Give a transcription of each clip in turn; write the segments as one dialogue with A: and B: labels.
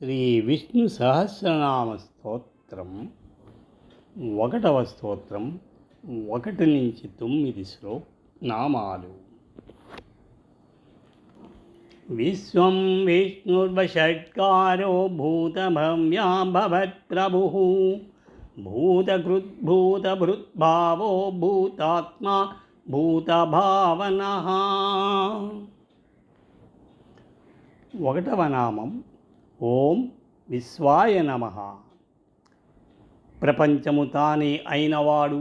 A: శ్రీ విష్ణు సహస్రనామ స్తోత్రం 1వ స్తోత్రం 1 నుంచి 9 నామాలు. విశ్వం విష్ణుర్వషట్కారో భూతభవ్యా భవత్ప్రభుః భూతకృద్భూతభృద్భావో భూతాత్మా భూతభావనః. 1వ నామం ఓం విశ్వాయ నమః. ప్రపంచము తానే అయినవాడు,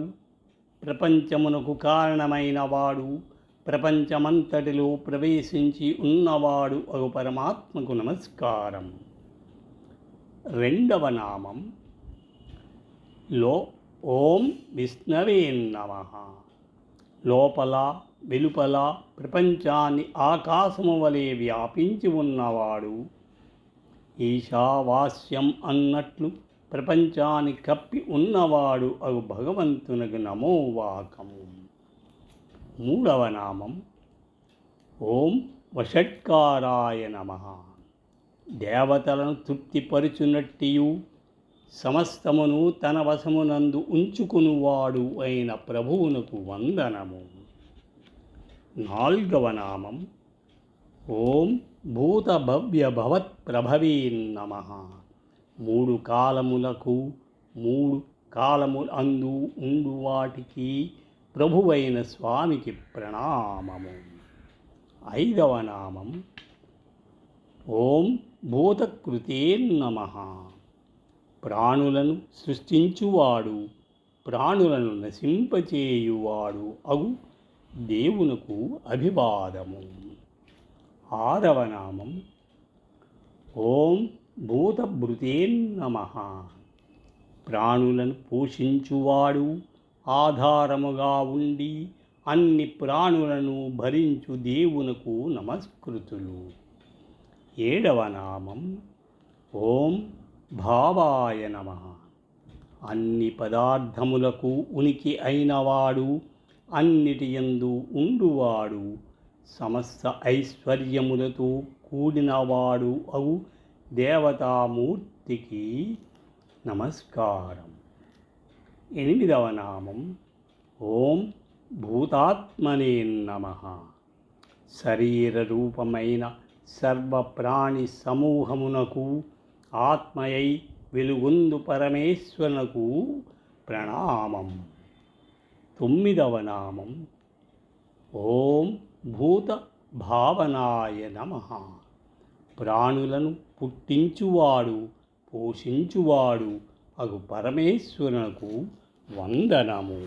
A: ప్రపంచమునకు కారణమైనవాడు, ప్రపంచమంతటిలో ప్రవేశించి ఉన్నవాడు అగు పరమాత్మకు నమస్కారం. 2వ నామం ఓం విష్ణవే నమః. లోపల వెలుపల ప్రపంచాన్ని ఆకాశము వలె వ్యాపించి ఉన్నవాడు, ఈశావాస్యం అన్నట్లు ప్రపంచాన్ని కప్పి ఉన్నవాడు అగు భగవంతునకు నమోవాకము. 3వ నామం ఓం వషట్కారాయ నమః. దేవతలను తృప్తిపరుచునట్టియు సమస్తమును తన వశమునందు ఉంచుకునివాడు అయిన ప్రభువునకు వందనము. 4వ నామం ఓం భూతభవ్య భవత్ప్రభవే నమః. 3 కాలములకు 3 కాలములందు ఉండు వాటికి ప్రభువైన స్వామికి ప్రణామము. 5వ నామం ఓం భూతకృతే నమః. ప్రాణులను సృష్టించువాడు, ప్రాణులను నశింపచేయువాడు అగు దేవునకు అభివాదము. 6వ నామం ఓం భూతభృతే నమః. ప్రాణులను పోషించువాడు, ఆధారముగా ఉండి అన్ని ప్రాణులను భరించు దేవునకు నమస్కృతులు. 7వ నామం ఓం భావాయ నమః. అన్ని పదార్థములకు ఉనికి అయినవాడు, అన్నిటియందు ఉండువాడు, సమస్త ఐశ్వర్యములతో కూడినవాడు అవు దేవతామూర్తికి నమస్కారం. 8వ నామం ఓం భూతాత్మనే నమః. శరీర రూపమైన సర్వప్రాణి సమూహమునకు ఆత్మయై వెలుగొందు పరమేశ్వరునకు ప్రణామం. 9వ నామం ఓం భూత భావనాయ నమః. ప్రాణులను పుట్టించువాడు, పోషించువాడు అగు పరమేశ్వరునకు వందనము.